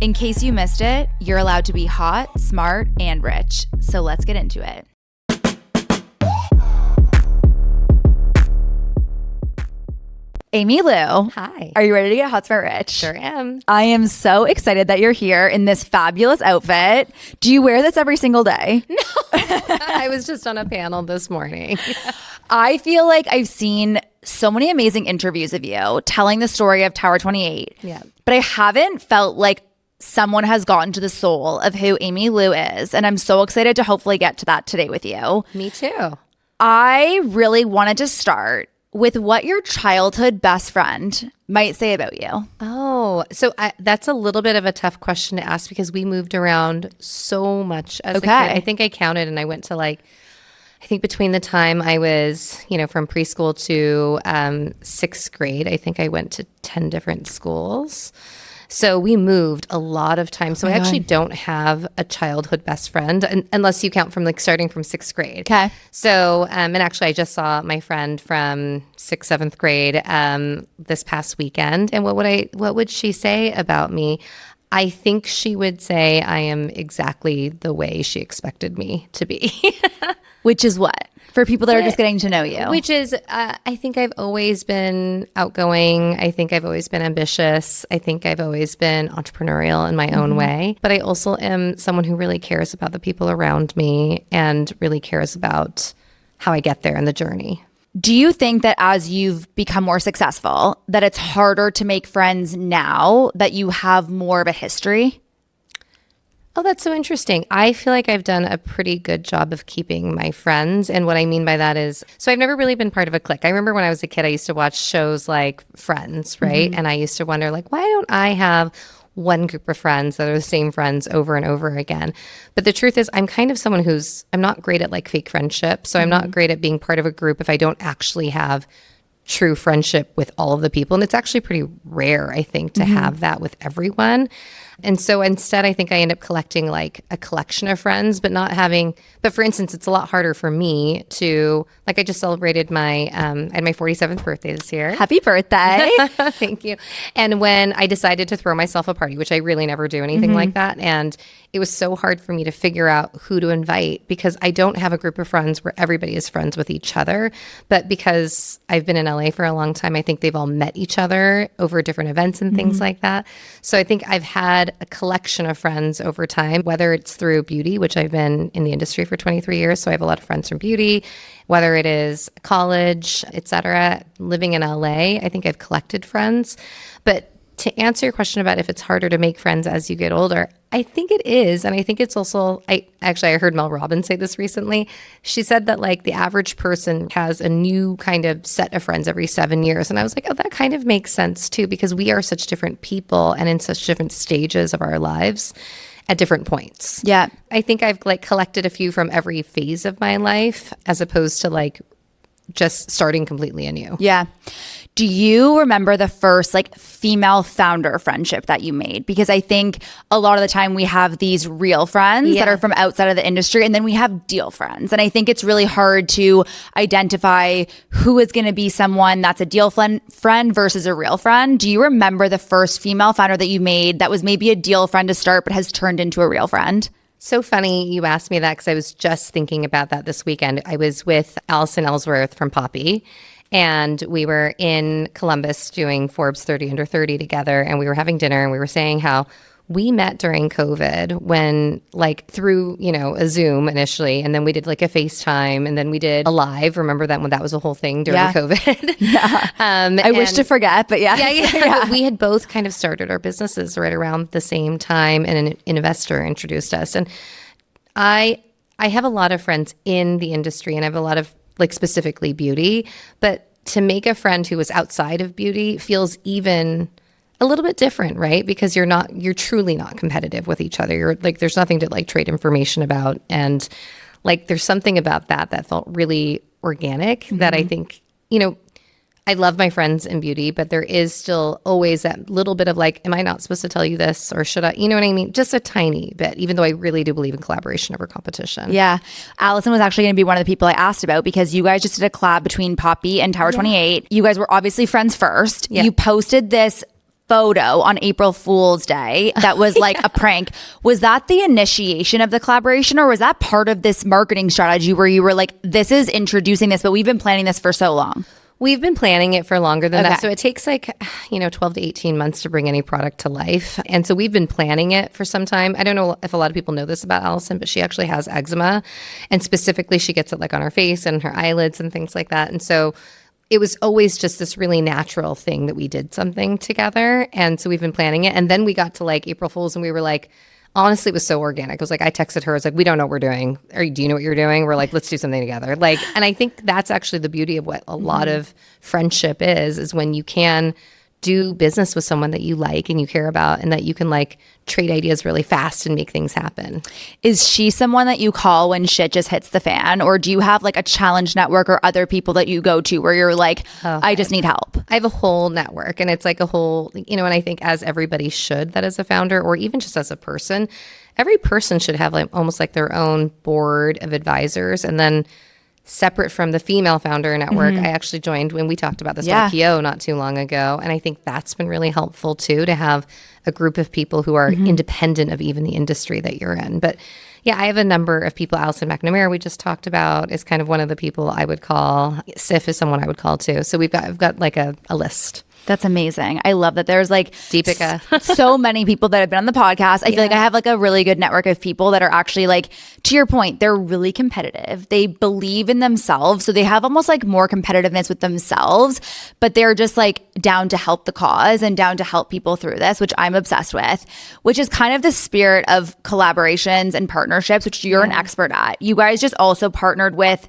In case you missed it, you're allowed to be hot, smart, and rich. So let's get into it. Amy Liu. Hi. Are you ready to get hot, smart, rich? Sure am. I am so excited that you're here in this fabulous outfit. Do you wear this every single day? No. I was just on a panel this morning. I feel like I've seen so many amazing interviews of you telling the story of Tower 28. Yeah. But I haven't felt like someone has gotten to the soul of who Amy Liu is. And I'm so excited to hopefully get to that today with you. Me too. I really wanted to start with what your childhood best friend might say about you. Oh, so that's a little bit of a tough question to ask because we moved around so much as a kid. I think I counted and I went to I think between the time I was, from preschool to sixth grade, I think I went to 10 different schools. So we moved a lot of times. So I actually don't have a childhood best friend unless you count from starting from sixth grade. Okay. So, and actually I just saw my friend from sixth, seventh grade this past weekend. And what would she say about me? I think she would say I am exactly the way she expected me to be. Which is what? For people that are just getting to know you. Which is, I think I've always been outgoing. I think I've always been ambitious. I think I've always been entrepreneurial in my own way. But I also am someone who really cares about the people around me and really cares about how I get there in the journey. Do you think that as you've become more successful, that it's harder to make friends now that you have more of a history? Oh, that's so interesting. I feel like I've done a pretty good job of keeping my friends. And what I mean by that is, so I've never really been part of a clique. I remember when I was a kid, I used to watch shows like Friends, right? And I used to wonder, why don't I have one group of friends that are the same friends over and over again? But the truth is, I'm kind of someone I'm not great at fake friendship. So I'm not great at being part of a group if I don't actually have true friendship with all of the people. And it's actually pretty rare, I think, to have that with everyone. And so instead, I think I end up collecting a collection of friends, but for instance, it's a lot harder for me to, I just celebrated I had my 47th birthday this year. Happy birthday. Thank you. And when I decided to throw myself a party, which I really never do anything like that. And it was so hard for me to figure out who to invite because I don't have a group of friends where everybody is friends with each other. But because I've been in LA for a long time, I think they've all met each other over different events and things like that. So I think I've had a collection of friends over time, whether it's through beauty, which I've been in the industry for 23 years. So I have a lot of friends from beauty, whether it is college, etc. Living in LA, I think I've collected friends. But to answer your question about if it's harder to make friends as you get older, I think it is. And I think it's also, I heard Mel Robbins say this recently. She said that the average person has a new kind of set of friends every 7 years. And I was like, oh, that kind of makes sense too, because we are such different people and in such different stages of our lives at different points. Yeah. I think I've collected a few from every phase of my life as opposed to just starting completely anew. Yeah. Do you remember the first female founder friendship that you made? Because I think a lot of the time we have these real friends that are from outside of the industry, and then we have deal friends. And I think it's really hard to identify who is going to be someone that's a deal friend versus a real friend. Do you remember the first female founder that you made that was maybe a deal friend to start but has turned into a real friend? So funny you asked me that because I was just thinking about that this weekend. I was with Allison Ellsworth from Poppy, and we were in Columbus doing Forbes 30 Under 30 together, and we were having dinner, and we were saying how we met during COVID when through, a Zoom initially, and then we did a FaceTime, and then we did a live. Remember that when that was a whole thing during COVID? Yeah. I wish to forget, but yeah. Yeah. We had both kind of started our businesses right around the same time, and an investor introduced us. And I have a lot of friends in the industry, and I have a lot of specifically beauty, but to make a friend who was outside of beauty feels even a little bit different, right? Because you're truly not competitive with each other. You're there's nothing to trade information about. And there's something about that felt really organic that I think, I love my friends in beauty, but there is still always that little bit of am I not supposed to tell you this, or should I, you know what I mean? Just a tiny bit, even though I really do believe in collaboration over competition. Yeah. Allison was actually going to be one of the people I asked about because you guys just did a collab between Poppy and Tower 28. You guys were obviously friends first. Yeah. You posted this photo on April Fool's Day that was like a prank. Was that the initiation of the collaboration, or was that part of this marketing strategy where you were like, this is introducing this, but we've been planning this for so long? We've been planning it for longer than that. So it takes 12 to 18 months to bring any product to life. And so we've been planning it for some time. I don't know if a lot of people know this about Allison, but she actually has eczema. And specifically, she gets it like on her face and her eyelids and things like that. And so it was always just this really natural thing that we did something together. And so we've been planning it. And then we got to like April Fool's and we were like, honestly, it was so organic. It was like, I texted her. I was like, we don't know what we're doing. Or do you know what you're doing? We're like, let's do something together. Like, and I think that's actually the beauty of what a lot of friendship is when you can do business with someone that you like and you care about and that you can like trade ideas really fast and make things happen. Is she someone that you call when shit just hits the fan? Or do you have like a challenge network or other people that you go to where you're like, I just need help? I have a whole network, and it's like a whole, and I think as everybody should, that as a founder or even just as a person, every person should have like almost like their own board of advisors. And then separate from the female founder network, I actually joined when we talked about this IPO not too long ago. And I think that's been really helpful too, to have a group of people who are independent of even the industry that you're in. But yeah, I have a number of people. Allison McNamara, we just talked about, is kind of one of the people I would call. Sif is someone I would call too. So I've got like a list. That's amazing. I love that there's like Deepika. So many people that have been on the podcast. I feel like I have like a really good network of people that are actually like, to your point, they're really competitive. They believe in themselves. So they have almost like more competitiveness with themselves, but they're just like down to help the cause and down to help people through this, which I'm obsessed with, which is kind of the spirit of collaborations and partnerships, which you're an expert at. You guys just also partnered with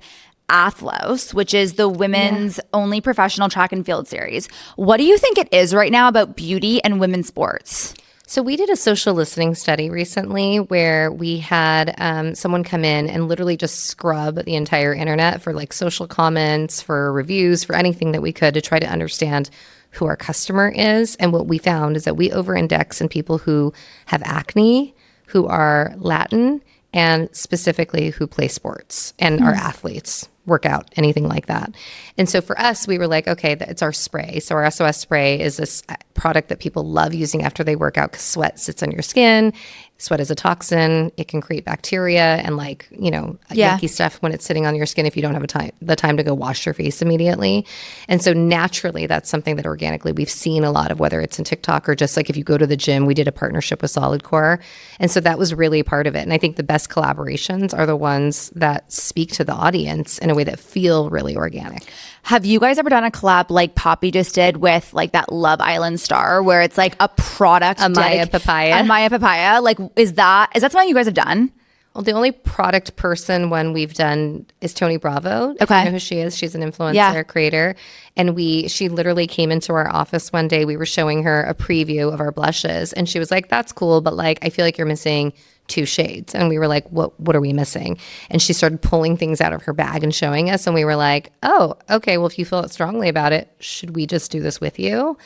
Athlos, which is the women's only professional track and field series. What do you think it is right now about beauty and women's sports? So we did a social listening study recently where we had someone come in and literally just scrub the entire internet for like social comments, for reviews, for anything that we could to try to understand who our customer is. And what we found is that we over-index in people who have acne, who are Latin, and specifically who play sports and are athletes, workout, anything like that. And so for us, we were like, okay, it's our spray. So our SOS spray is this product that people love using after they work out because sweat sits on your skin. Sweat is a toxin. It can create bacteria and yucky stuff when it's sitting on your skin if you don't have the time to go wash your face immediately. And so naturally, that's something that organically we've seen a lot of, whether it's in TikTok or just like if you go to the gym. We did a partnership with Solid Core. And so that was really part of it. And I think the best collaborations are the ones that speak to the audience in a way that feel really organic. Have you guys ever done a collab like Poppy just did with like that Love Island star where it's like a product? Amaya Papaya. Like, is that something you guys have done? Well, the only product person one we've done is Tony Bravo. If you know who she is. She's an influencer creator. And she literally came into our office one day. We were showing her a preview of our blushes. And she was like, that's cool, but like, I feel like you're missing 2 shades. And we were like, what are we missing? And she started pulling things out of her bag and showing us. And we were like, oh, okay, well, if you feel strongly about it, should we just do this with you?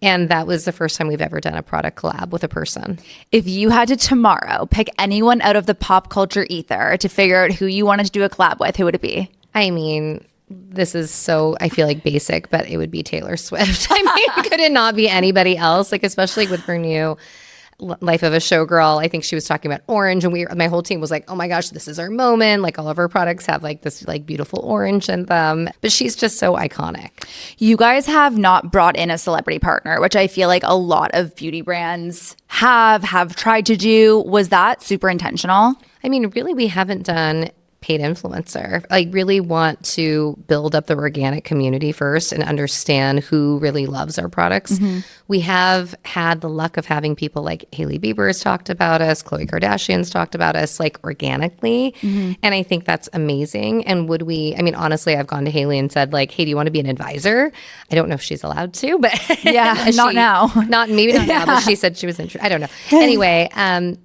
And that was the first time we've ever done a product collab with a person. If you had to tomorrow pick anyone out of the pop culture ether to figure out who you wanted to do a collab with, who would it be? I mean, this is so, I feel like basic, but it would be Taylor Swift. I mean, could it not be anybody else? Like, especially with her new Life of a Showgirl. I think she was talking about orange, and my whole team was like, oh my gosh, this is our moment. Like, all of our products have like this like beautiful orange in them, but she's just so iconic. You guys have not brought in a celebrity partner, which I feel like a lot of beauty brands have tried to do. Was that super intentional? I mean, really, we haven't done paid influencer. I really want to build up the organic community first and understand who really loves our products. We have had the luck of having people like Hailey Bieber has talked about us, Khloe Kardashian's talked about us like organically. And I think that's amazing. And honestly, I've gone to Hailey and said like, hey, do you want to be an advisor? I don't know if she's allowed to, but not now. Maybe not now, but she said she was interested. I don't know. Anyway,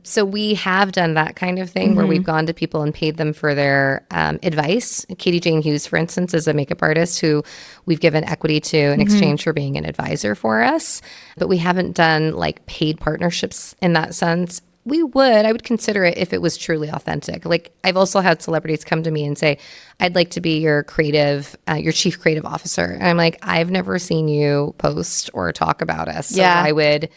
so we have done that kind of thing where we've gone to people and paid them for their advice. Katie Jane Hughes, for instance, is a makeup artist who we've given equity to in exchange for being an advisor for us. But we haven't done like paid partnerships in that sense. I would consider it if it was truly authentic. Like I've also had celebrities come to me and say, I'd like to be your chief creative officer. And I'm like, I've never seen you post or talk about us. So why would,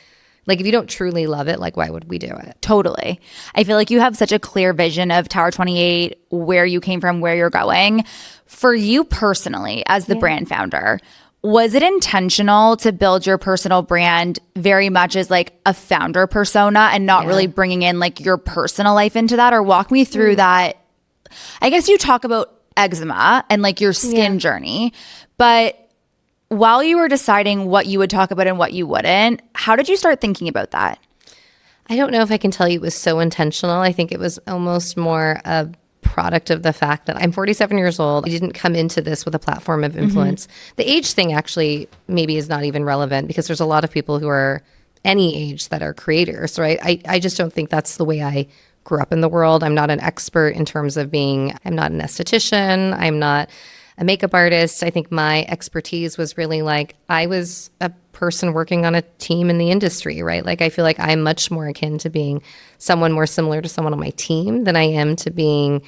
like, if you don't truly love it, like, why would we do it? Totally. I feel like you have such a clear vision of Tower 28, where you came from, where you're going. For you personally, as the brand founder, was it intentional to build your personal brand very much as like a founder persona and not really bringing in like your personal life into that? Or walk me through that. I guess you talk about eczema and like your skin journey, but while you were deciding what you would talk about and what you wouldn't, how did you start thinking about that? I don't know if I can tell you it was so intentional. I think it was almost more a product of the fact that I'm 47 years old. I didn't come into this with a platform of influence. The age thing actually maybe is not even relevant because there's a lot of people who are any age that are creators, right? I just don't think that's the way I grew up in the world. I'm not an expert in terms of I'm not an esthetician. I'm not a makeup artist. I think my expertise was really like, I was a person working on a team in the industry, right? Like I feel like I'm much more akin to being someone more similar to someone on my team than I am to being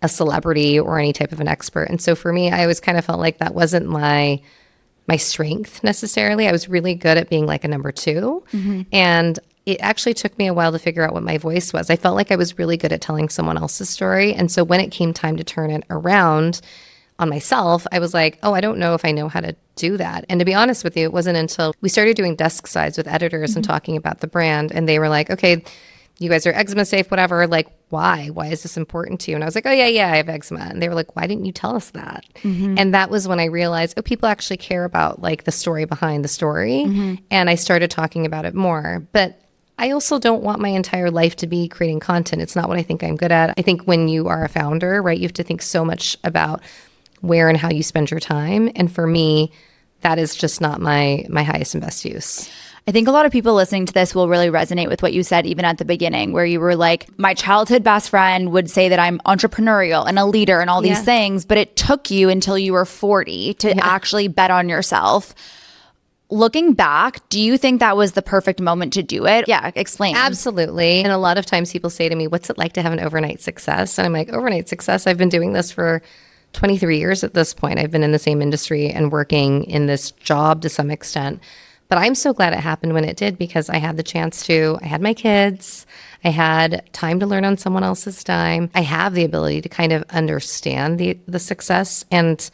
a celebrity or any type of an expert. And so for me, I always kind of felt like that wasn't my strength necessarily. I was really good at being like a number two. And it actually took me a while to figure out what my voice was. I felt like I was really good at telling someone else's story. And so when it came time to turn it around on myself, I was like, oh, I don't know if I know how to do that. And to be honest with you, it wasn't until we started doing desk sides with editors and talking about the brand. And they were like, okay, you guys are eczema safe, whatever. Like, why? Why is this important to you? And I was like, oh, yeah, I have eczema. And they were like, why didn't you tell us that? And that was when I realized, oh, people actually care about like the story behind the story. And I started talking about it more. But I also don't want my entire life to be creating content. It's not what I think I'm good at. I think when you are a founder, right, you have to think so much about where and how you spend your time. And for me, that is just not my highest and best use. I think a lot of people listening to this will really resonate with what you said even at the beginning, where you were like, my childhood best friend would say that I'm entrepreneurial and a leader and all these things, but it took you until you were 40 to actually bet on yourself. Looking back, do you think that was the perfect moment to do it? Yeah, explain. Absolutely. And a lot of times people say to me, what's it like to have an overnight success? And I'm like, overnight success? I've been doing this for 23 years at this point. I've been in the same industry and working in this job to some extent. But I'm so glad it happened when it did because I had the chance I had my kids, I had time to learn on someone else's dime. I have the ability to kind of understand the success and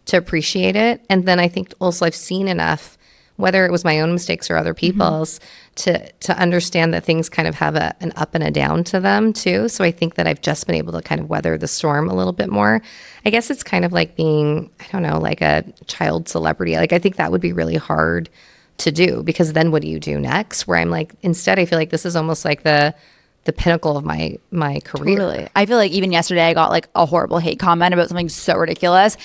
to appreciate it. And then I think also I've seen enough, whether it was my own mistakes or other people's, to understand that things kind of have an up and a down to them too. So I think that I've just been able to kind of weather the storm a little bit more. I guess it's kind of like being, I don't know, like a child celebrity. Like I think that would be really hard to do because then what do you do next? Where I'm like, instead I feel like this is almost like the pinnacle of my career. Totally. I feel like even yesterday I got like a horrible hate comment about something so ridiculous.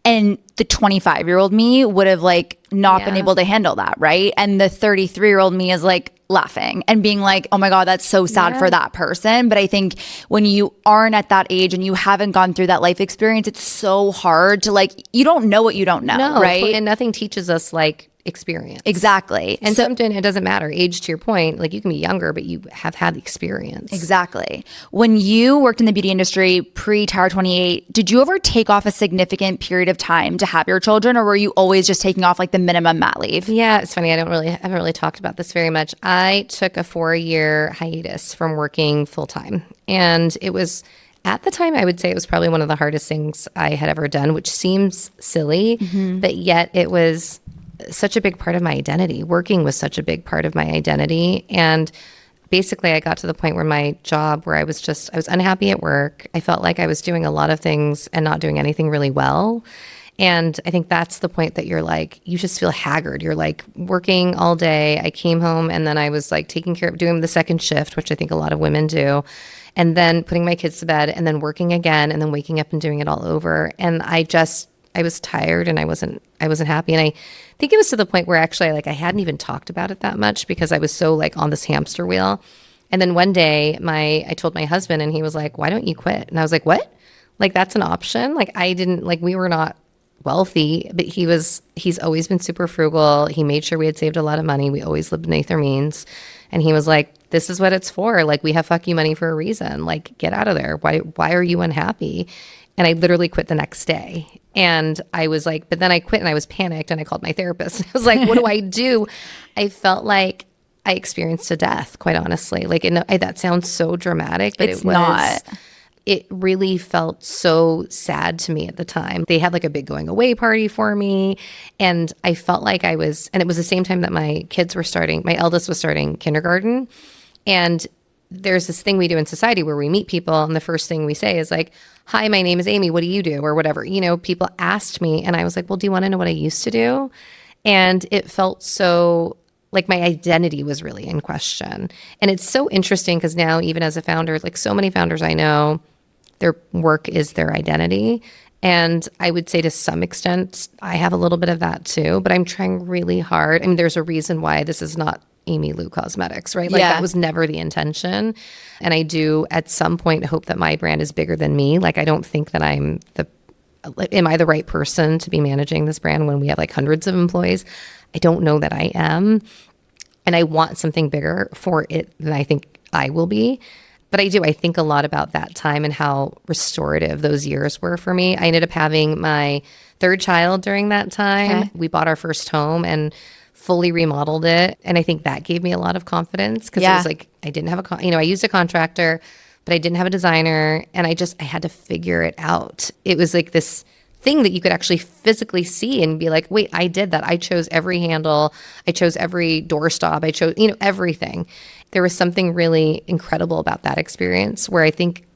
And the 25-year-old me would have like not been able to handle that, right? And the 33-year-old me is like laughing and being like, oh my God, that's so sad for that person. But I think when you aren't at that age and you haven't gone through that life experience, it's so hard to like, you don't know what you don't know, right? And nothing teaches us like experience. Exactly. And so something, it doesn't matter. Age, to your point, like you can be younger, but you have had the experience. Exactly. When you worked in the beauty industry pre-Tower 28, did you ever take off a significant period of time to have your children, or were you always just taking off like the minimum mat leave? Yeah, it's funny. I haven't really talked about this very much. I took a 4-year hiatus from working full time. And it was, at the time, I would say it was probably one of the hardest things I had ever done, which seems silly, but yet it was such a big part of my identity. Working was such a big part of my identity. And basically I got to the point where my job, where I was unhappy at work. I felt like I was doing a lot of things and not doing anything really well. And I think that's the point that you're like, you just feel haggard. You're like working all day. I came home and then I was like taking care of doing the second shift, which I think a lot of women do. And then putting my kids to bed and then working again and then waking up and doing it all over. And I was tired and I wasn't happy. And I think it was to the point where actually I hadn't even talked about it that much because I was so like on this hamster wheel. And then one day I told my husband and he was like, why don't you quit? And I was like, what? Like that's an option? Like we were not wealthy, but he's always been super frugal. He made sure we had saved a lot of money. We always lived beneath our means. And he was like, this is what it's for. Like, we have fuck you money for a reason. Like, get out of there. Why are you unhappy? And I literally quit the next day. And I was like, but then I quit and I was panicked and I called my therapist. I was like, what do I do? I felt like I experienced a death, quite honestly. Like, that sounds so dramatic, but it's not. It really felt so sad to me at the time. They had like a big going away party for me. And I felt like and it was the same time that my eldest was starting kindergarten. And there's this thing we do in society where we meet people and the first thing we say is like, hi, my name is Amy. What do you do? Or whatever. People asked me and I was like, well, do you want to know what I used to do? And it felt so like my identity was really in question. And it's so interesting because now, even as a founder, like so many founders I know, their work is their identity. And I would say to some extent, I have a little bit of that too, but I'm trying really hard. I mean, there's a reason why this is not Amy Liu Cosmetics, right? Like that was never the intention. And I do at some point hope that my brand is bigger than me. Like, I don't think that am I the right person to be managing this brand when we have like hundreds of employees? I don't know that I am. And I want something bigger for it than I think I will be. But I think a lot about that time and how restorative those years were for me. I ended up having my third child during that time. Okay. We bought our first home and fully remodeled it. And I think that gave me a lot of confidence because it was like, I didn't have I used a contractor, but I didn't have a designer. And I had to figure it out. It was like this thing that you could actually physically see and be like, wait, I did that. I chose every handle. I chose every doorstop. I chose, everything. There was something really incredible about that experience where I think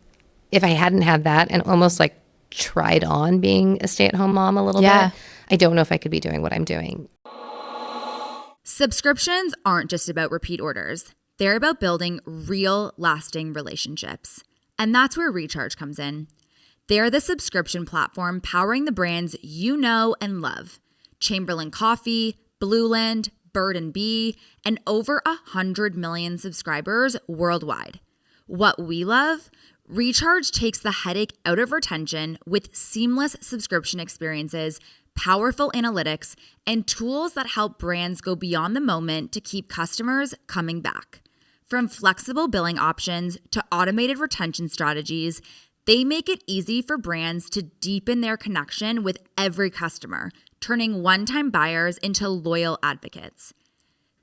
if I hadn't had that and almost like tried on being a stay-at-home mom a little bit, I don't know if I could be doing what I'm doing. Subscriptions aren't just about repeat orders. They're about building real, lasting relationships. And that's where Recharge comes in. They're the subscription platform powering the brands you know and love. Chamberlain Coffee, Blueland, Bird & Bee, and over 100 million subscribers worldwide. What we love? Recharge takes the headache out of retention with seamless subscription experiences, powerful analytics, and tools that help brands go beyond the moment to keep customers coming back. From flexible billing options to automated retention strategies, they make it easy for brands to deepen their connection with every customer, turning one-time buyers into loyal advocates.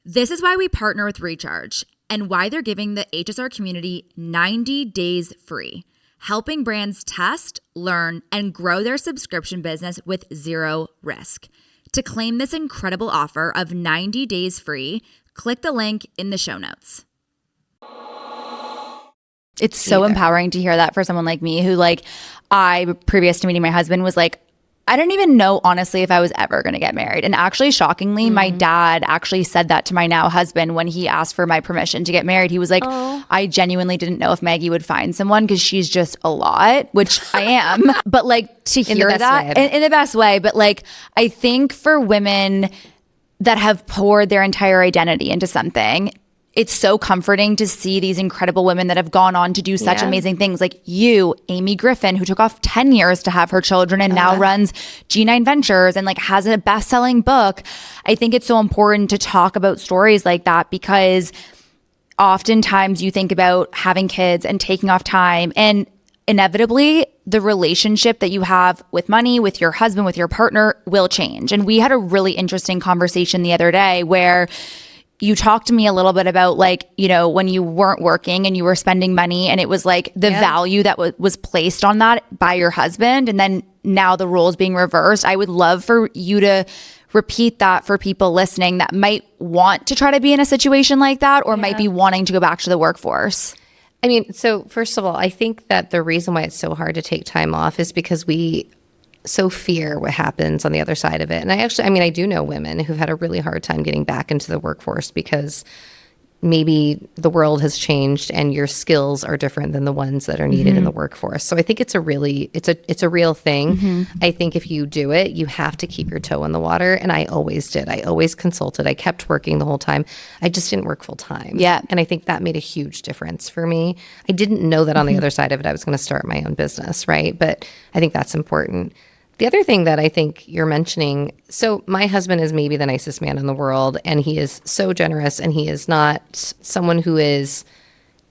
This is why we partner with Recharge and why they're giving the HSR community 90 days free, helping brands test, learn, and grow their subscription business with zero risk. To claim this incredible offer of 90 days free, click the link in the show notes. It's so empowering to hear that for someone like me who previous to meeting my husband was like, I didn't even know honestly if I was ever going to get married. And actually, shockingly, my dad actually said that to my now husband when he asked for my permission to get married. He was like, I genuinely didn't know if Maggie would find someone because she's just a lot, which I am. But to hear that in the best way. But I think for women that have poured their entire identity into something, it's so comforting to see these incredible women that have gone on to do such amazing things, like you, Amy Griffin, who took off 10 years to have her children and now runs G9 Ventures and has a best-selling book. I think it's so important to talk about stories like that because oftentimes you think about having kids and taking off time, and inevitably the relationship that you have with money, with your husband, with your partner will change. And we had a really interesting conversation the other day where you talked to me a little bit about when you weren't working and you were spending money and it was the value that was placed on that by your husband. And then now the roles being reversed. I would love for you to repeat that for people listening that might want to try to be in a situation like that or might be wanting to go back to the workforce. I mean, so first of all, I think that the reason why it's so hard to take time off is because we so fear what happens on the other side of it. And I do know women who've had a really hard time getting back into the workforce because maybe the world has changed and your skills are different than the ones that are needed in the workforce. So I think it's a real thing. I think if you do it, you have to keep your toe in the water. And I always did. I always consulted. I kept working the whole time. I just didn't work full time. Yeah. And I think that made a huge difference for me. I didn't know that on the other side of it, I was going to start my own business, right? But I think that's important. The other thing that I think you're mentioning, so my husband is maybe the nicest man in the world, and he is so generous, and he is not someone who is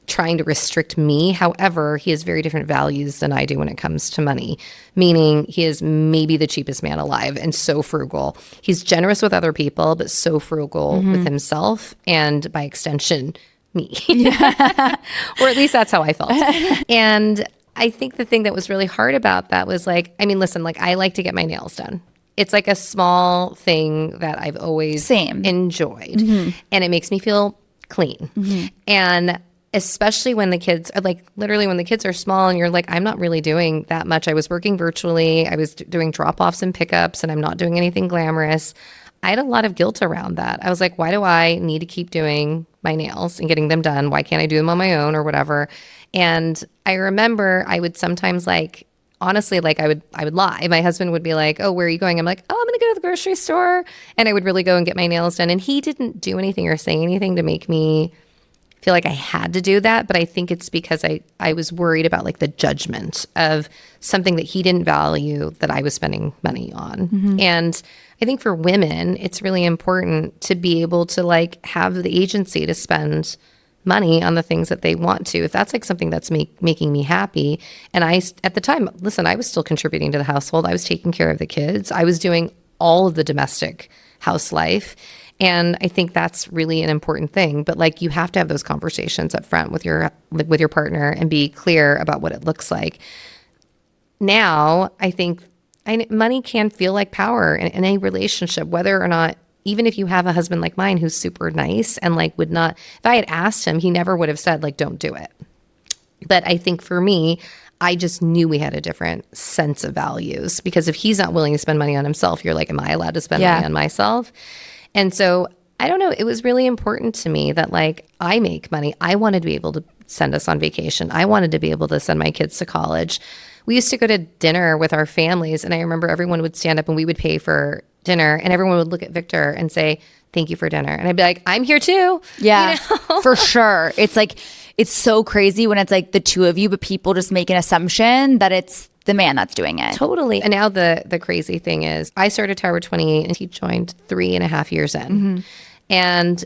trying to restrict me. However, he has very different values than I do when it comes to money, meaning he is maybe the cheapest man alive and so frugal. He's generous with other people, but so frugal with himself and by extension, me. Or at least that's how I felt. And I think the thing that was really hard about that was like, I mean, listen, like I like to get my nails done. It's like a small thing that I've always enjoyed. And it makes me feel clean. And especially when the kids are like, literally when the kids are small and you're like, I'm not really doing that much. I was working virtually. I was doing drop-offs and pickups, and I'm not doing anything glamorous. I had a lot of guilt around that. I was like, why do I need to keep doing my nails and getting them done? Why can't I do them on my own or whatever? And I remember I would sometimes like, honestly, like I would lie. My husband would be like, oh, where are you going? I'm like, oh, I'm going to go to the grocery store. And I would really go and get my nails done. And he didn't do anything or say anything to make me feel like I had to do that. But I think it's because I was worried about like the judgment of something that he didn't value that I was spending money on. And I think for women, it's really important to be able to like have the agency to spend money on the things that they want to. If that's like something that's making me happy. And at the time, listen, I was still contributing to the household. I was taking care of the kids. I was doing all of the domestic house life. And I think that's really an important thing. But like you have to have those conversations up front with your partner and be clear about what it looks like. Now, I think money can feel like power in a relationship, whether or not, even if you have a husband like mine who's super nice and like would not, if I had asked him, he never would have said like, don't do it. But I think for me, I just knew we had a different sense of values, because if he's not willing to spend money on himself, you're like, am I allowed to spend money on myself? And so I don't know, it was really important to me that like I make money. I wanted to be able to send us on vacation. I wanted to be able to send my kids to college. We used to go to dinner with our families, and I remember everyone would stand up and we would pay for dinner, and everyone would look at Victor and say, thank you for dinner. And I'd be like, I'm here too. Yeah, you know? For sure. It's like, it's so crazy when it's like the two of you, but people just make an assumption that it's the man that's doing it. Totally. And now the crazy thing is I started Tower 28 and he joined 3.5 years in. And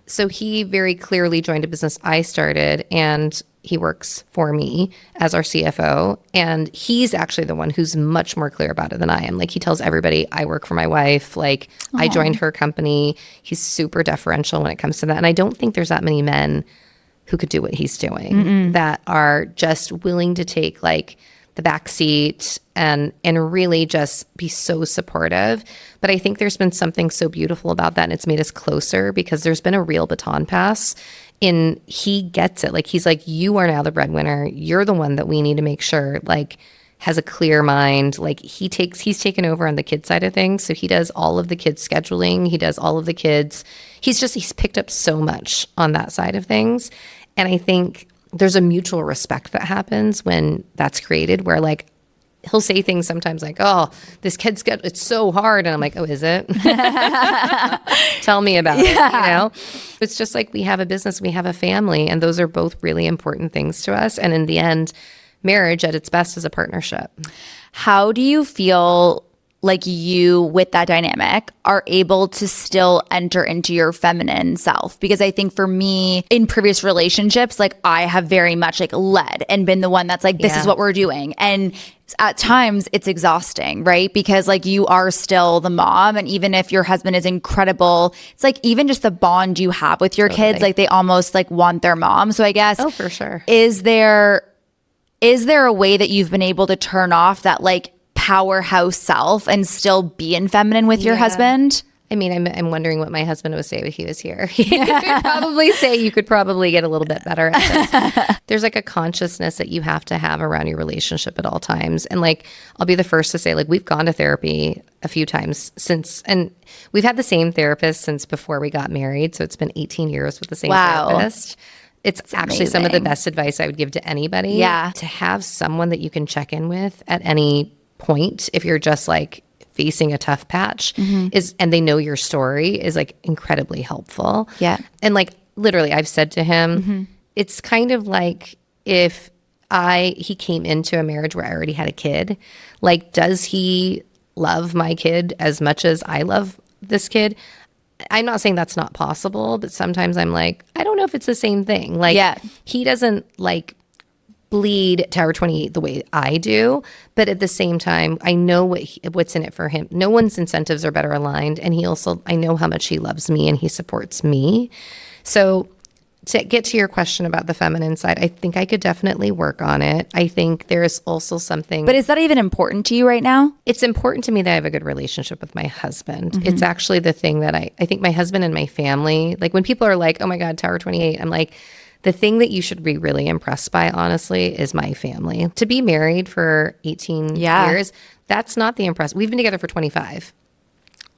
so he very clearly joined a business I started, and he works for me as our CFO. And he's actually the one who's much more clear about it than I am. Like he tells everybody I work for my wife. Like I joined her company. He's super deferential when it comes to that. And I don't think there's that many men who could do what he's doing that are just willing to take like the back seat and really just be so supportive. But I think there's been something so beautiful about that, and it's made us closer because there's been a real baton pass. He gets it. Like he's like, you are now the breadwinner. You're the one that we need to make sure like has a clear mind. Like he's taken over on the kid side of things. So he does all of the kids scheduling. He does all of the kids. He's picked up so much on that side of things. And I think there's a mutual respect that happens when that's created, where like he'll say things sometimes like, oh, this kid's it's so hard. And I'm like, oh, is it? Tell me about it. You know, it's just like we have a business, we have a family, and those are both really important things to us. And in the end, marriage at its best is a partnership. How do you feel like you, with that dynamic, are able to still enter into your feminine self? Because I think for me, in previous relationships, like I have very much like led and been the one that's like, this is what we're doing. And at times it's exhausting, right? Because like you are still the mom, and even if your husband is incredible, it's like even just the bond you have with your kids, like they almost like want their mom. So I guess, for sure. Is there a way that you've been able to turn off that like powerhouse self and still be in feminine with your husband? I mean, I'm wondering what my husband would say if he was here. He would probably say you could probably get a little bit better at this. There's like a consciousness that you have to have around your relationship at all times. And like, I'll be the first to say, like, we've gone to therapy a few times since, and we've had the same therapist since before we got married. So it's been 18 years with the same therapist. It's actually amazing. Some of the best advice I would give to anybody. Yeah. To have someone that you can check in with at any point if you're just like facing a tough patch and they know your story is like incredibly helpful. Yeah. And like literally I've said to him, it's kind of like if he came into a marriage where I already had a kid, like does he love my kid as much as I love this kid. I'm not saying that's not possible, but sometimes I'm like, I don't know if it's the same thing. Like, he doesn't like bleed Tower 28 the way I do, but at the same time, I know what's in it for him. No one's incentives are better aligned, and I know how much he loves me and he supports me. So to get to your question about the feminine side, I think I could definitely work on it. I think there's also something. But is that even important to you right now? It's important to me that I have a good relationship with my husband. It's actually the thing that I think my husband and my family, like when people are like, oh my God, Tower 28, I'm like, the thing that you should be really impressed by, honestly, is my family. To be married for 18 years, that's not the impressive. We've been together for 25.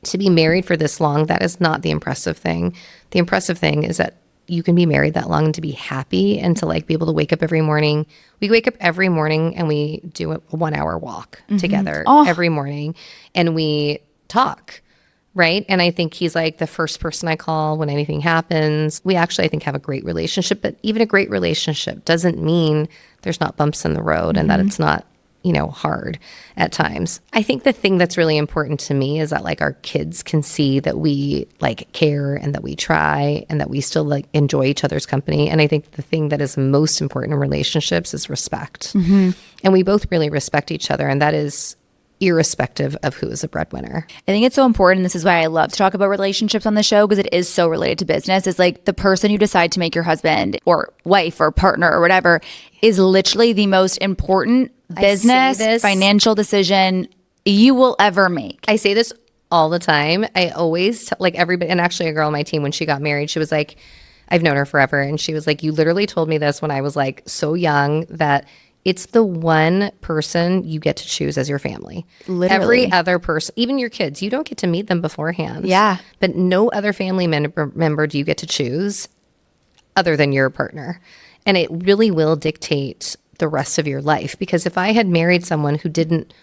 To be married for this long, that is not the impressive thing. The impressive thing is that you can be married that long and to be happy and to like be able to wake up every morning. We wake up every morning and we do a 1 hour walk together every morning, and we talk. Right. And I think he's like the first person I call when anything happens. We actually, I think, have a great relationship, but even a great relationship doesn't mean there's not bumps in the road and that it's not, hard at times. I think the thing that's really important to me is that like our kids can see that we like care and that we try and that we still like enjoy each other's company. And I think the thing that is most important in relationships is respect. And we both really respect each other. And that is irrespective of who is a breadwinner. I think it's so important. This is why I love to talk about relationships on the show, because it is so related to business. It's like the person you decide to make your husband or wife or partner or whatever is literally the most important business, financial decision you will ever make. I say this all the time. I always like everybody, and actually a girl on my team, when she got married, she was like, I've known her forever. And she was like, you literally told me this when I was like so young, that it's the one person you get to choose as your family. Literally. Every other person, even your kids, you don't get to meet them beforehand. Yeah. But no other family member do you get to choose other than your partner. And it really will dictate the rest of your life. Because if I had married someone who didn't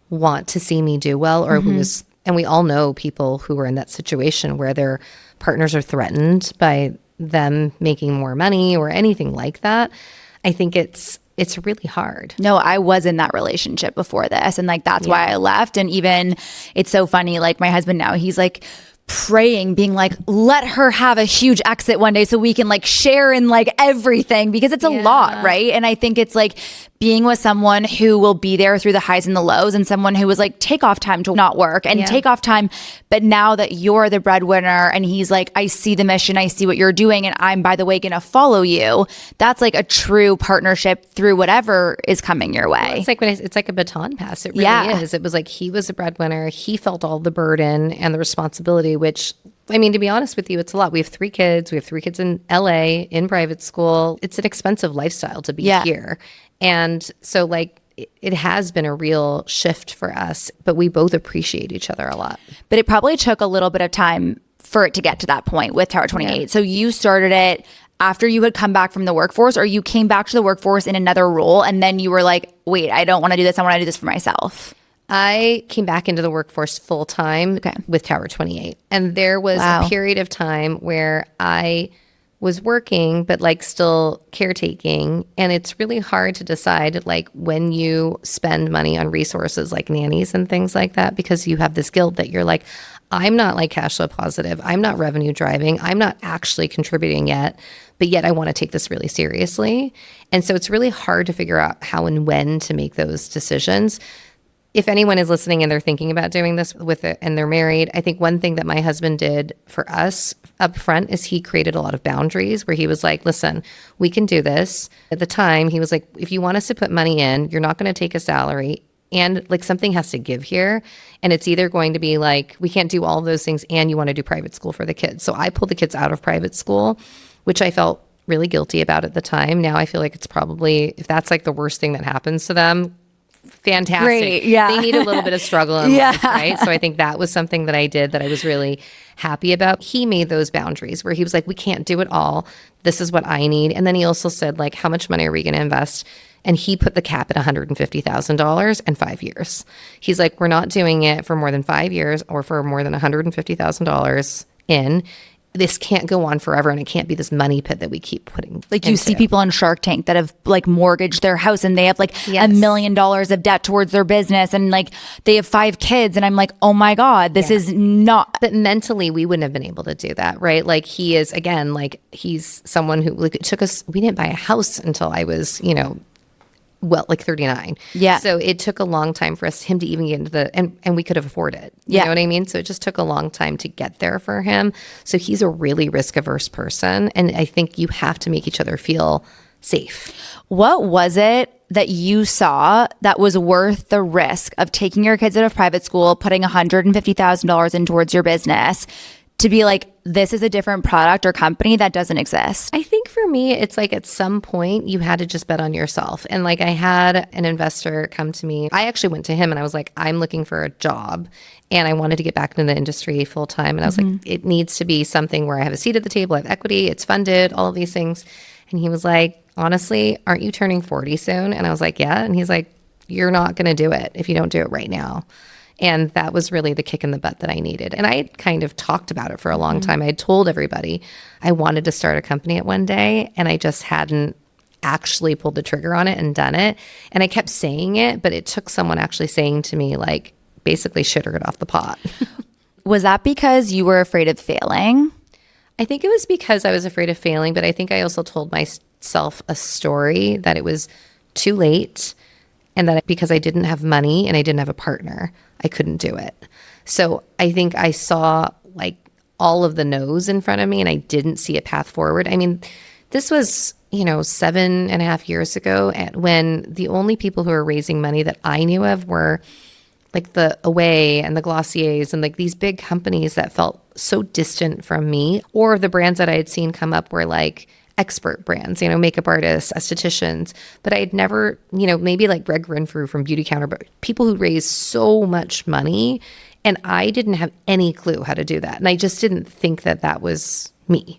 want to see me do well, or who was, and we all know people who are in that situation where their partners are threatened by them making more money or anything like that, I think it's really hard. No, I was in that relationship before this. And like, that's why I left. And even it's so funny, like my husband now, he's like praying, being like, let her have a huge exit one day so we can like share in like everything, because it's a lot, right? And I think it's like being with someone who will be there through the highs and the lows, and someone who was like, take off time to not work and take off time. But now that you're the breadwinner and he's like, I see the mission, I see what you're doing, and I'm, by the way, going to follow you. That's like a true partnership through whatever is coming your way. Well, it's like it's like a baton pass. It really is. It was like he was a breadwinner. He felt all the burden and the responsibility, which, I mean, to be honest with you, it's a lot. We have 3 kids. We have 3 kids in LA in private school. It's an expensive lifestyle to be here. And so like it has been a real shift for us, but we both appreciate each other a lot. But it probably took a little bit of time for it to get to that point with Tower 28. Yeah. So you started it after you had come back from the workforce, or you came back to the workforce in another role and then you were like, wait, I don't want to do this. I want to do this for myself. I came back into the workforce full time with Tower 28. And there was a period of time where I was working, but like still caretaking. And it's really hard to decide like when you spend money on resources like nannies and things like that, because you have this guilt that you're like, I'm not like cash flow positive. I'm not revenue driving. I'm not actually contributing yet, but yet I want to take this really seriously. And so it's really hard to figure out how and when to make those decisions. If anyone is listening and they're thinking about doing this with it and they're married, I think one thing that my husband did for us up front is he created a lot of boundaries where he was like, listen, we can do this. At the time, he was like, if you want us to put money in, you're not going to take a salary, and like something has to give here. And it's either going to be like, we can't do all of those things and you want to do private school for the kids. So I pulled the kids out of private school, which I felt really guilty about at the time. Now I feel like it's probably, if that's like the worst thing that happens to them, fantastic. Great, yeah. They need a little bit of struggle in life, right? So I think that was something that I did that I was really happy about. He made those boundaries where he was like, we can't do it all. This is what I need. And then he also said, like, how much money are we going to invest? And he put the cap at $150,000 and 5 years. He's like, we're not doing it for more than 5 years or for more than $150,000 in. this can't go on forever, and it can't be this money pit that we keep putting Like you see people on Shark Tank that have like mortgaged their house and they have like $1 million of debt towards their business, and like they have 5 kids, and I'm like, oh my God, this is not. But mentally, we wouldn't have been able to do that, right? Like he is, again, like he's someone who, like, it took us, we didn't buy a house until I was, like 39. Yeah. So it took a long time for him to even get into the, and we could have afforded it. You know what I mean? So it just took a long time to get there for him. So he's a really risk averse person. And I think you have to make each other feel safe. What was it that you saw that was worth the risk of taking your kids out of private school, putting $150,000 in towards your business, to be like, this is a different product or company that doesn't exist? I think for me, it's like at some point you had to just bet on yourself. And like I had an investor come to me. I actually went to him and I was like, I'm looking for a job and I wanted to get back into the industry full time. And I was like, it needs to be something where I have a seat at the table, I have equity, it's funded, all of these things. And he was like, honestly, aren't you turning 40 soon? And I was like, yeah. And he's like, you're not going to do it if you don't do it right now. And that was really the kick in the butt that I needed. And I had kind of talked about it for a long time. I had told everybody I wanted to start a company at one day, and I just hadn't actually pulled the trigger on it and done it. And I kept saying it, but it took someone actually saying to me, like, basically shitter it off the pot. Was that because you were afraid of failing? I think it was because I was afraid of failing, but I think I also told myself a story that it was too late, and that because I didn't have money and I didn't have a partner, I couldn't do it. So I think I saw like all of the no's in front of me and I didn't see a path forward. I mean, this was, 7.5 years ago, when the only people who were raising money that I knew of were like the Away and the Glossiers and like these big companies that felt so distant from me, or the brands that I had seen come up were like expert brands, makeup artists, estheticians, but I had never, maybe like Greg Renfrew from Beauty Counter, but people who raised so much money, and I didn't have any clue how to do that. And I just didn't think that that was me.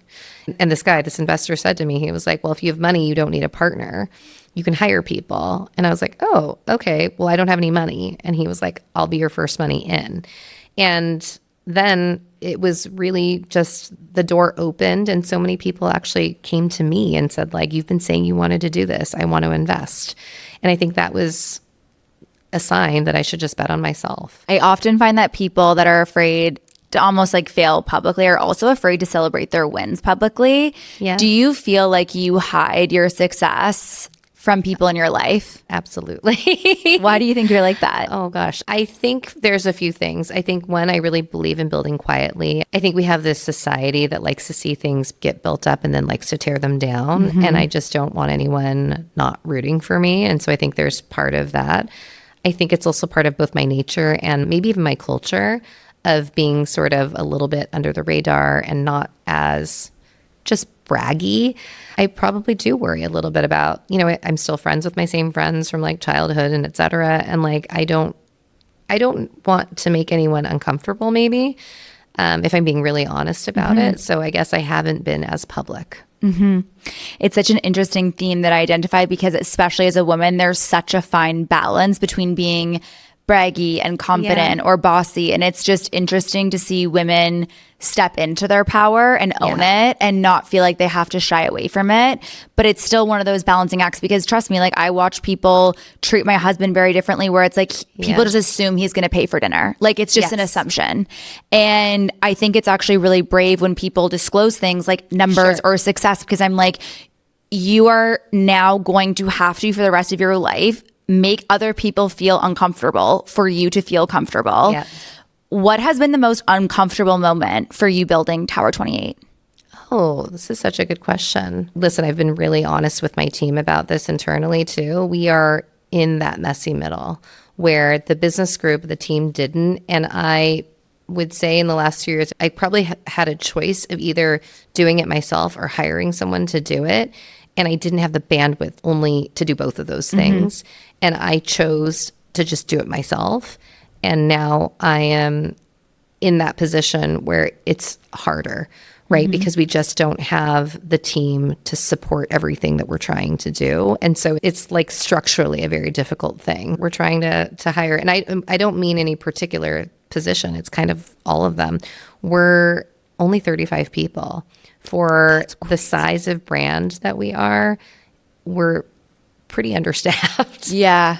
And this investor said to me, he was like, well, if you have money, you don't need a partner. You can hire people. And I was like, oh, okay, well, I don't have any money. And he was like, I'll be your first money in. And then it was really just the door opened, and so many people actually came to me and said, like, you've been saying you wanted to do this. I want to invest. And I think that was a sign that I should just bet on myself. I often find that people that are afraid to almost like fail publicly are also afraid to celebrate their wins publicly. Yeah. Do you feel like you hide your success from people in your life? Absolutely. Why do you think you're like that? Oh gosh. I think there's a few things. I think one, I really believe in building quietly. I think we have this society that likes to see things get built up and then likes to tear them down. And I just don't want anyone not rooting for me. And so I think there's part of that. I think it's also part of both my nature and maybe even my culture of being sort of a little bit under the radar and not as just braggy. I probably do worry a little bit about, I'm still friends with my same friends from like childhood and et cetera. And like, I don't want to make anyone uncomfortable maybe, if I'm being really honest about it. So I guess I haven't been as public. It's such an interesting theme that I identify because especially as a woman, there's such a fine balance between being braggy and confident or bossy. And it's just interesting to see women step into their power and own it and not feel like they have to shy away from it. But it's still one of those balancing acts because trust me, like I watch people treat my husband very differently where it's like people just assume he's going to pay for dinner. Like it's just an assumption. And I think it's actually really brave when people disclose things like numbers or success, because I'm like, you are now going to have to, for the rest of your life, make other people feel uncomfortable for you to feel comfortable. Yeah. What has been the most uncomfortable moment for you building Tower 28? Oh, this is such a good question. Listen, I've been really honest with my team about this internally too. We are in that messy middle where the business group, the team didn't. And I would say in the last 2 years, I probably had a choice of either doing it myself or hiring someone to do it. And I didn't have the bandwidth only to do both of those things. And I chose to just do it myself. And now I am in that position where it's harder, right? Because we just don't have the team to support everything that we're trying to do. And so it's like structurally a very difficult thing. We're trying to hire, and I don't mean any particular position. It's kind of all of them. We're only 35 people. For the size of brand that we are, we're pretty understaffed. Yeah.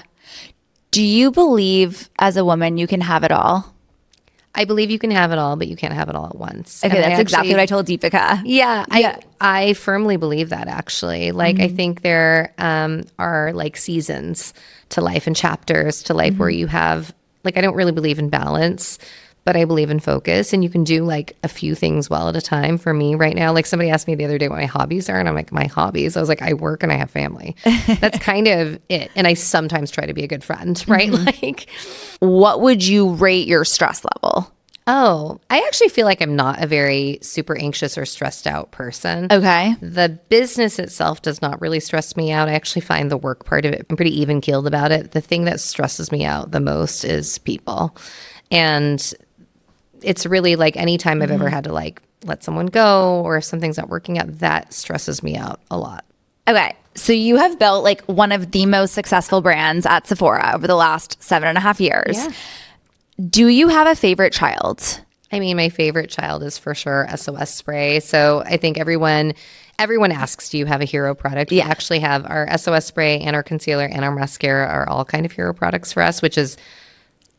Do you believe as a woman you can have it all? I believe you can have it all, but you can't have it all at once. Okay, that's exactly what I told Deepika. Yeah, I firmly believe that, actually. Like, I think there are like seasons to life and chapters to life where you have, like, I don't really believe in balance, but I believe in focus, and you can do like a few things well at a time. For me right now, like somebody asked me the other day what my hobbies are, and I'm like, my hobbies? I was like, I work and I have family. That's kind of it. And I sometimes try to be a good friend, right? Like, what would you rate your stress level? oh, I actually feel like I'm not a very super anxious or stressed out person. Okay. The business itself does not really stress me out. I actually find the work part of it, I'm pretty even keeled about it. The thing that stresses me out the most is people. And it's really like anytime I've ever had to like let someone go, or if something's not working out, that stresses me out a lot. Okay. So you have built like one of the most successful brands at Sephora over the last 7.5 years. Yeah. Do you have a favorite child? I mean, my favorite child is for sure SOS spray. So I think everyone asks, do you have a hero product? We actually have our SOS spray and our concealer and our mascara are all kind of hero products for us, which is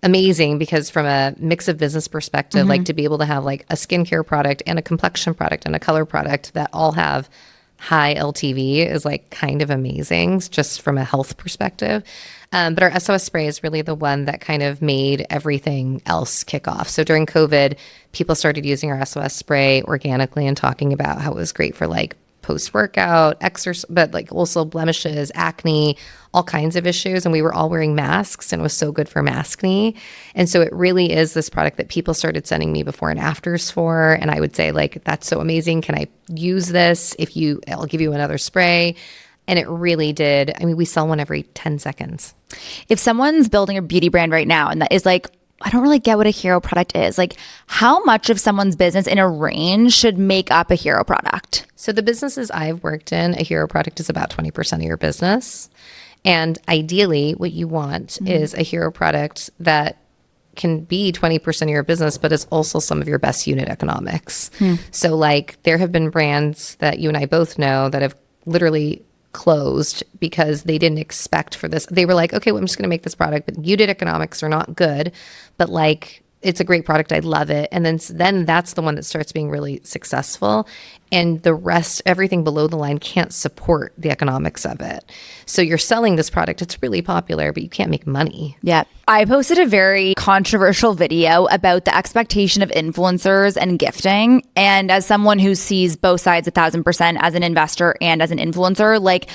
amazing because from a mix of business perspective, like to be able to have like a skincare product and a complexion product and a color product that all have high LTV is like kind of amazing just from a health perspective. But our SOS spray is really the one that kind of made everything else kick off. So during COVID, people started using our SOS spray organically and talking about how it was great for like post-workout, exercise, but like also blemishes, acne, all kinds of issues. And we were all wearing masks and it was so good for maskne. And so it really is this product that people started sending me before and afters for. And I would say like, that's so amazing. Can I use this? I'll give you another spray. And it really did. I mean, we sell one every 10 seconds. If someone's building a beauty brand right now and that is like, I don't really get what a hero product is. Like, how much of someone's business in a range should make up a hero product? So the businesses I've worked in, a hero product is about 20% of your business. And ideally, what you want is a hero product that can be 20% of your business, but it's also some of your best unit economics. So like there have been brands that you and I both know that have literally closed because they didn't expect for this. They were like, okay, well, I'm just going to make this product, but unit economics are not good, but like it's a great product. I love it. And then that's the one that starts being really successful. And the rest, everything below the line can't support the economics of it. So you're selling this product. It's really popular, but you can't make money. Yeah. I posted a very controversial video about the expectation of influencers and gifting. And as someone who sees both sides 1,000% as an investor and as an influencer, like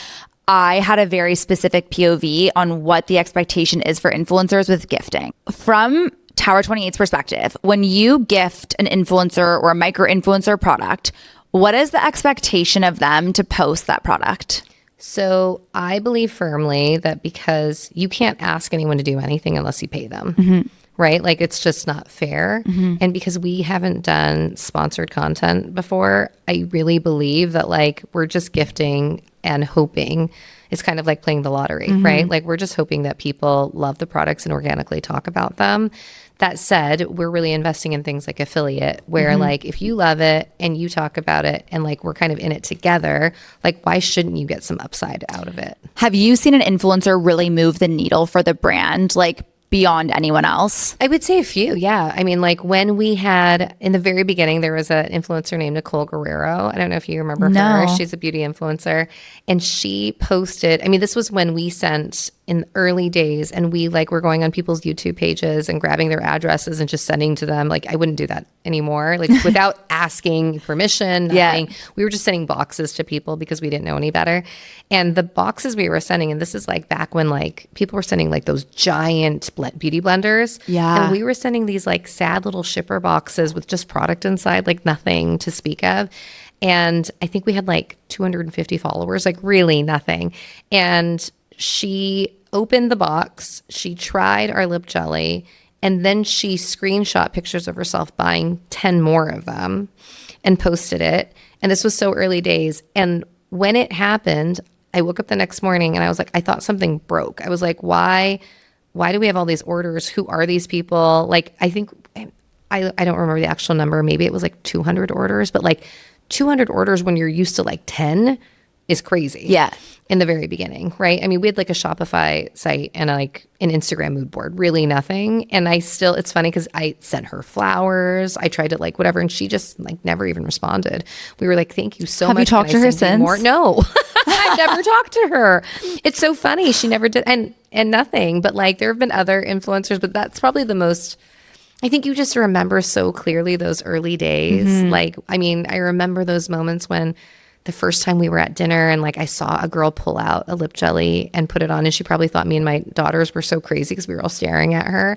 I had a very specific POV on what the expectation is for influencers with gifting. From Tower 28's perspective, when you gift an influencer or a micro influencer product, what is the expectation of them to post that product? So I believe firmly that because you can't ask anyone to do anything unless you pay them, right? Like it's just not fair. And because we haven't done sponsored content before, I really believe that like we're just gifting and hoping. It's kind of like playing the lottery, right? Like we're just hoping that people love the products and organically talk about them. That said, we're really investing in things like affiliate, where like if you love it and you talk about it and like we're kind of in it together, like why shouldn't you get some upside out of it? Have you seen an influencer really move the needle for the brand, like beyond anyone else? I would say a few, yeah. I mean, like when we had, in the very beginning, there was an influencer named Nicole Guerrero. I don't know if you remember her. She's a beauty influencer. And she posted, I mean, this was when we sent in the early days and we like were going on people's YouTube pages and grabbing their addresses and just sending to them. Like I wouldn't do that anymore, like without asking permission, nothing. We were just sending boxes to people because we didn't know any better. And the boxes we were sending, and this is like back when like people were sending like those giant beauty blenders. Yeah. And we were sending these like sad little shipper boxes with just product inside, like nothing to speak of. And I think we had like 250 followers, like really nothing. And she opened the box, she tried our lip jelly, and then she screenshot pictures of herself buying 10 more of them and posted it. And this was so early days. And when it happened, I woke up the next morning and I was like, I thought something broke. I was like, why do we have all these orders? Who are these people? Like, I think I don't remember the actual number. Maybe it was like 200 orders, but like 200 orders when you're used to like 10 is crazy. Yeah. In the very beginning, right? I mean, we had like a Shopify site and like an Instagram mood board, really nothing. And it's funny because I sent her flowers. I tried to like whatever. And she just like never even responded. We were like, thank you so much. Have you talked to her since? No, I've never talked to her. It's so funny. She never did. And nothing, but like there have been other influencers, but that's probably the most, I think you just remember so clearly those early days. Like, I mean, I remember those moments when the first time we were at dinner and like I saw a girl pull out a lip jelly and put it on, and she probably thought me and my daughters were so crazy because we were all staring at her.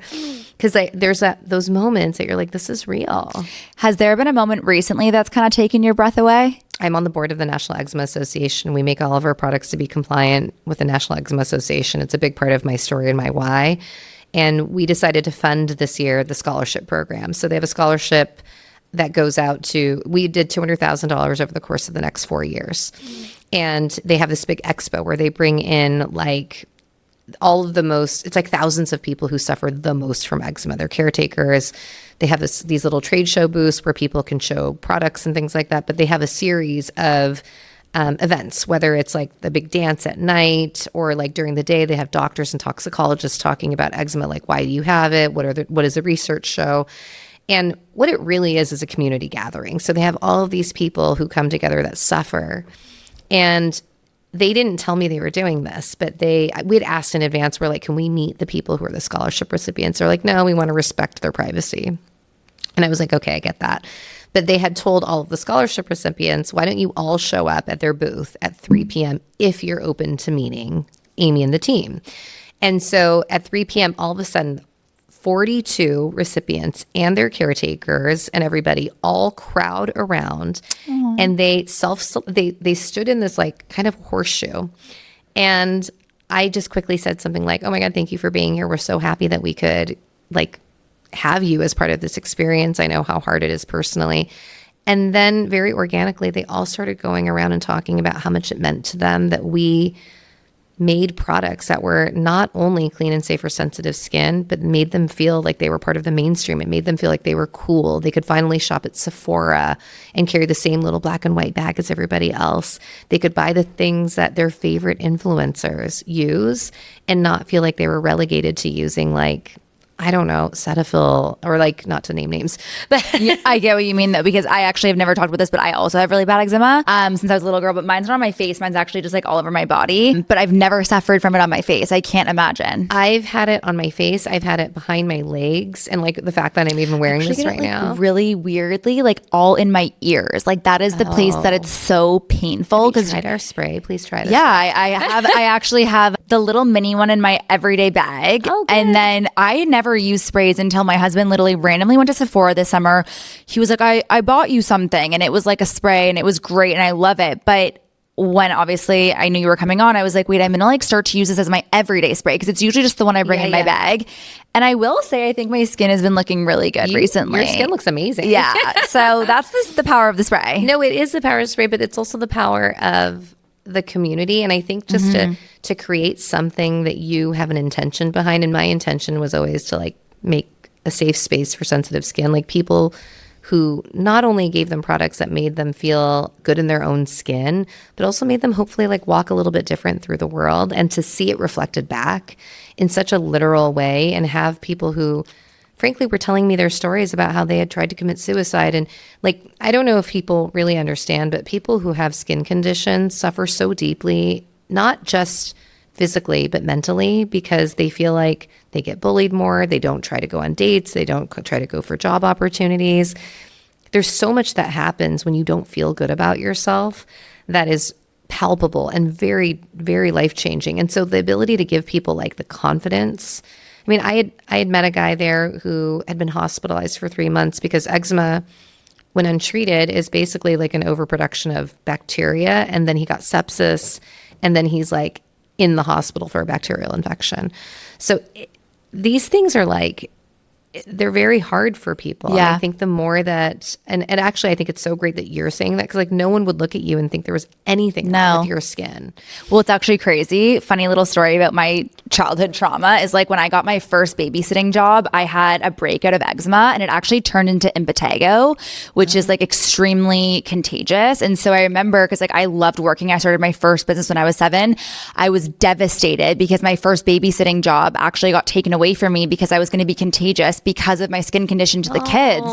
Because there's those moments that you're like, this is real. Has there been a moment recently that's kind of taken your breath away? I'm on the board of the National Eczema Association. We make all of our products to be compliant with the National Eczema Association. It's a big part of my story and my why. And we decided to fund this year the scholarship program. So they have a scholarship that goes out to, we did $200,000 over the course of the next 4 years. And they have this big expo where they bring in like all of the most, it's like thousands of people who suffer the most from eczema. They're caretakers. They have these little trade show booths where people can show products and things like that. But they have a series of events, whether it's like the big dance at night or like during the day. They have doctors and toxicologists talking about eczema, like why do you have it? What does the research show? And what it really is a community gathering. So they have all of these people who come together that suffer. And they didn't tell me they were doing this, but we'd asked in advance, we're like, can we meet the people who are the scholarship recipients? They're like, no, we want to respect their privacy. And I was like, okay, I get that. But they had told all of the scholarship recipients, why don't you all show up at their booth at 3 p.m. if you're open to meeting Amy and the team. And so at 3 p.m., all of a sudden, 42 recipients and their caretakers and everybody all crowd around. And they stood in this like kind of horseshoe. And I just quickly said something like, oh my God, thank you for being here. We're so happy that we could like have you as part of this experience. I know how hard it is personally. And then very organically, they all started going around and talking about how much it meant to them that we made products that were not only clean and safe for sensitive skin, but made them feel like they were part of the mainstream. It made them feel like they were cool. They could finally shop at Sephora and carry the same little black and white bag as everybody else. They could buy the things that their favorite influencers use and not feel like they were relegated to using like, I don't know, Cetaphil, or like, not to name names. But Yeah, I get what you mean though, because I actually have never talked about this, but I also have really bad eczema since I was a little girl, but mine's not on my face. Mine's actually just like all over my body, but I've never suffered from it on my face. I can't imagine. I've had it on my face. I've had it behind my legs. And like the fact that I'm even wearing this right now. Really weirdly, like all in my ears. Like that is the place that it's so painful. Because tried our spray. Please try this. Yeah, I have. I actually have the little mini one in my everyday bag. Oh, good. And then I never used sprays until my husband literally randomly went to Sephora this summer. He was like, I bought you something, and it was like a spray and it was great and I love it. But when obviously I knew you were coming on, I was like, wait, I'm gonna like start to use this as my everyday spray because it's usually just the one I bring in my bag. And I will say, I think my skin has been looking really good recently. Your skin looks amazing. Yeah. So that's the power of the spray. No, it is the power of the spray, but it's also the power of the community. And I think just to create something that you have an intention behind, and my intention was always to like make a safe space for sensitive skin, like people who not only gave them products that made them feel good in their own skin, but also made them hopefully like walk a little bit different through the world, and to see it reflected back in such a literal way, and have people who frankly were telling me their stories about how they had tried to commit suicide. And like, I don't know if people really understand, but people who have skin conditions suffer so deeply, not just physically, but mentally, because they feel like they get bullied more. They don't try to go on dates. They don't try to go for job opportunities. There's so much that happens when you don't feel good about yourself that is palpable and very, very life-changing. And so the ability to give people like the confidence. I mean, I had met a guy there who had been hospitalized for 3 months because eczema, when untreated, is basically like an overproduction of bacteria. And then he got sepsis, and then he's like in the hospital for a bacterial infection. So these things are like, they're very hard for people. Yeah. And I think the more that, and actually I think it's so great that you're saying that, because like no one would look at you and think there was anything wrong with your skin. Well, it's actually crazy. Funny little story about my childhood trauma is like when I got my first babysitting job, I had a breakout of eczema and it actually turned into impetigo, which is like extremely contagious. And so I remember, because like I loved working. I started my first business when I was 7. I was devastated because my first babysitting job actually got taken away from me because I was going to be contagious because of my skin condition to the kids.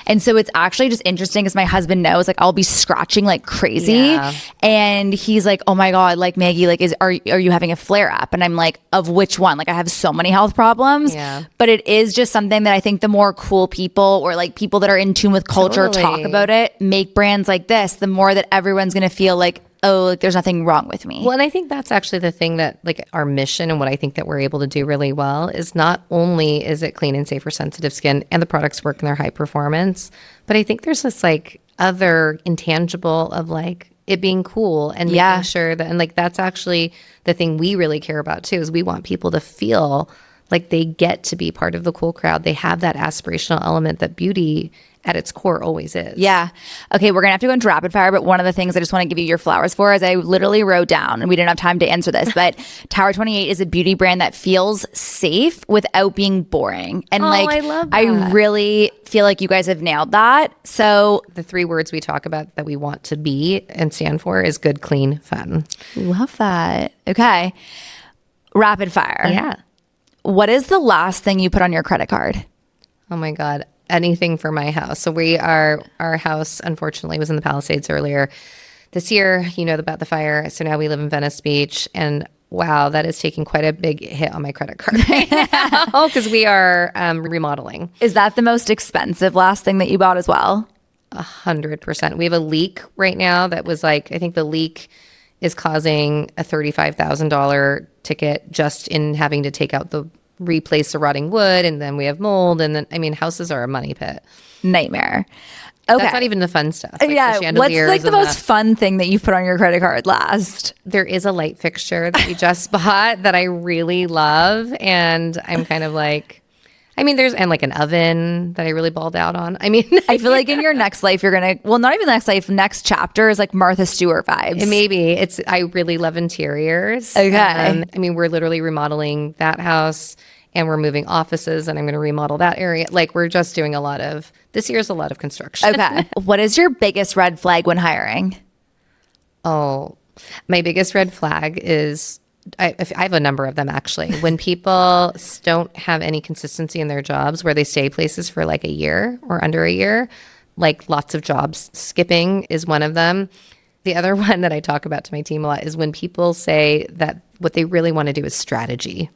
And so it's actually just interesting, because my husband knows like I'll be scratching like crazy, and he's like, oh my God, like Maggie, like are you having a flare up? And I'm like, of which one? Like I have so many health problems. But it is just something that I think the more cool people, or like people that are in tune with culture, talk about it, make brands like this, the more that everyone's going to feel like, oh, like there's nothing wrong with me. Well, and I think that's actually the thing that like our mission, and what I think that we're able to do really well, is not only is it clean and safe for sensitive skin and the products work and they're high performance, but I think there's this like other intangible of like it being cool and making sure that, and like that's actually the thing we really care about too, is we want people to feel like they get to be part of the cool crowd. They have that aspirational element that beauty at its core always is. Yeah. Okay, we're going to have to go into rapid fire, but one of the things I just want to give you your flowers for is I literally wrote down, and we didn't have time to answer this, but Tower 28 is a beauty brand that feels safe without being boring. And I love that. I really feel like you guys have nailed that. So the 3 words we talk about that we want to be and stand for is good, clean, fun. Love that. Okay. Rapid fire. Yeah. What is the last thing you put on your credit card? Oh my God. Anything for my house. So our house, unfortunately, was in the Palisades earlier this year, about the fire. So now we live in Venice Beach, and wow, that is taking quite a big hit on my credit card right now, because we are remodeling. Is that the most expensive last thing that you bought as well? 100%. We have a leak right now that was like, I think the leak is causing a $35,000 ticket just in having to take out replace the rotting wood, and then we have mold, and then houses are a money pit. Nightmare. Okay. That's not even the fun stuff. Like what's like the most fun thing that you've put on your credit card last? There is a light fixture that we just bought that I really love, and I'm kind of like, there's like an oven that I really balled out on. I feel like in your next life, you're going to, well, not even next life, next chapter is like Martha Stewart vibes. Maybe. I really love interiors. Okay. We're literally remodeling that house, and we're moving offices, and I'm going to remodel that area. Like we're just doing this year's a lot of construction. Okay. What is your biggest red flag when hiring? Oh, my biggest red flag is, I have a number of them actually. When people don't have any consistency in their jobs, where they stay places for like a year or under a year, like lots of jobs skipping is one of them. The other one that I talk about to my team a lot is when people say that what they really want to do is strategy.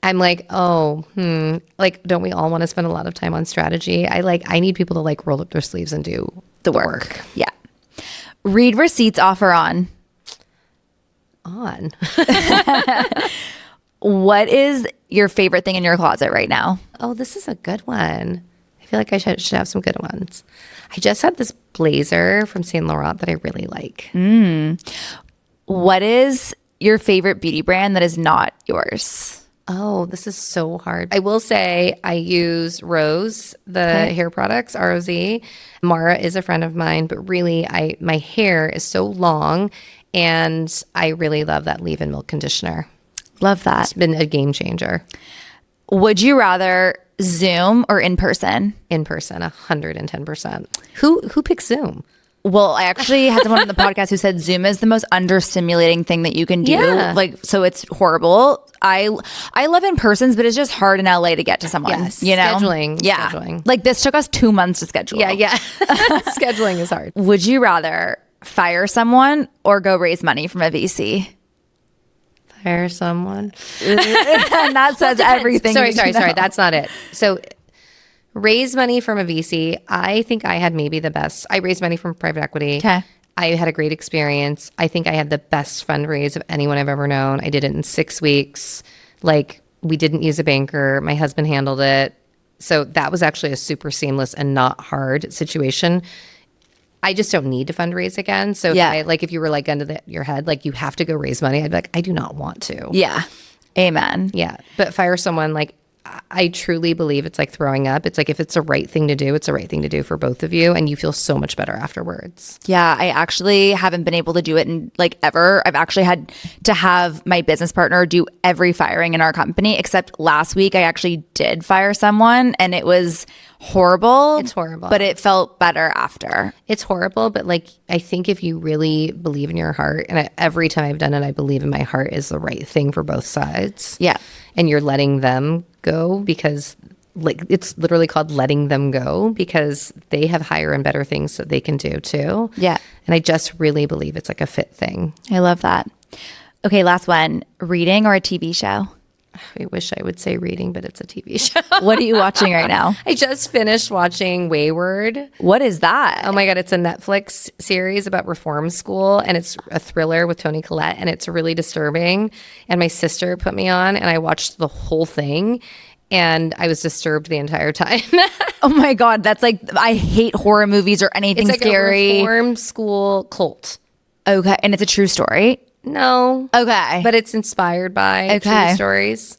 I'm like, like, don't we all want to spend a lot of time on strategy? I need people to like roll up their sleeves and do the work. Yeah. Read receipts off or on? On. What is your favorite thing in your closet right now? Oh, this is a good one. I feel like I should have some good ones. I just had this blazer from Saint Laurent that I really like. What is your favorite beauty brand that is not yours? Oh, this is so hard. I will say I use Rose, the hair products, ROZ. Mara is a friend of mine, but really my hair is so long, and I really love that leave-in milk conditioner. Love that. It's been a game changer. Would you rather Zoom or in person? In person, 110%. Who picks Zoom? Well, I actually had someone on the podcast who said Zoom is the most understimulating thing that you can do. Yeah. Like, so it's horrible. I love in persons, but it's just hard in LA to get to someone. Yes, you know, scheduling. Like this took us 2 months to schedule. Yeah. Scheduling is hard. Would you rather fire someone or go raise money from a VC? Fire someone. And that says everything. Sorry. That's not it. So raise money from a VC. I think I had maybe the best. I raised money from private equity. Okay. I had a great experience. I think I had the best fundraise of anyone I've ever known. I did it in 6 weeks. Like, we didn't use a banker. My husband handled it. So that was actually a super seamless and not hard situation. I just don't need to fundraise again. So if you were like under your head, like you have to go raise money, I'd be like, I do not want to. Yeah. Amen. Yeah. But fire someone, like, I truly believe it's like throwing up. It's like if it's the right thing to do, it's the right thing to do for both of you, and you feel so much better afterwards. Yeah, I actually haven't been able to do it in like ever. I've actually had to have my business partner do every firing in our company, except last week I actually did fire someone and it was horrible. It's horrible. But it felt better after. It's horrible, but like I think if you really believe in your heart, and every time I've done it, I believe in my heart is the right thing for both sides. Yeah. And you're letting them go because like it's literally called letting them go because they have higher and better things that they can do too. Yeah. And I just really believe it's like a fit thing. I love that. Okay, last one. Reading or a TV show? I wish I would say reading, but it's a TV show. What are you watching right now? I just finished watching Wayward. What is that? Oh my God, it's a Netflix series about reform school, and it's a thriller with Toni Collette, and it's really disturbing. And my sister put me on, and I watched the whole thing, and I was disturbed the entire time. Oh my God, that's like, I hate horror movies or anything It's like scary. a reform school cult. Okay, and it's a true story? No. Okay. But it's inspired by true stories.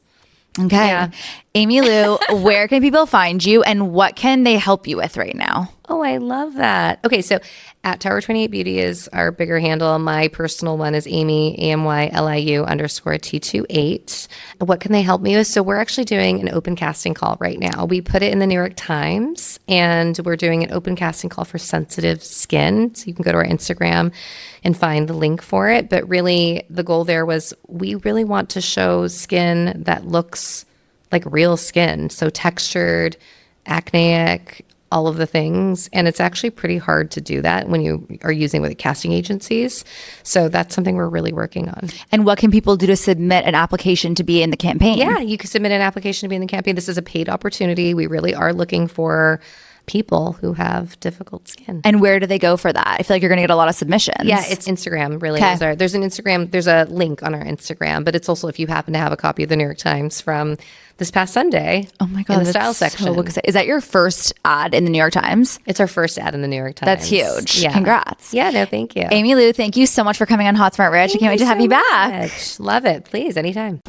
Okay. Yeah. Amy Liu, where can people find you and what can they help you with right now? Oh, I love that. Okay, so at Tower 28 Beauty is our bigger handle. My personal one is Amy, AMYLIU _T28. What can they help me with? So we're actually doing an open casting call right now. We put it in the New York Times, and we're doing an open casting call for sensitive skin. So you can go to our Instagram and find the link for it. But really, the goal there was we really want to show skin that looks like real skin. So textured, acneic, all of the things. And it's actually pretty hard to do that when you are using with casting agencies. So that's something we're really working on. And what can people do to submit an application to be in the campaign? Yeah, you can submit an application to be in the campaign. This is a paid opportunity. We really are looking for people who have difficult skin. And where do they go for that? I feel like you're going to get a lot of submissions. Yeah, it's Instagram really. Okay. There's an Instagram, there's a link on our Instagram, but it's also if you happen to have a copy of the New York Times from this past Sunday. Oh my God, in the that's style section. so exciting. Is that your first ad in the New York Times? It's our first ad in the New York Times. That's huge. Yeah. Congrats. Yeah, no, thank you. Amy Liu, thank you so much for coming on Hot Smart Rich. I can't wait to have you back. Love it. Please, anytime.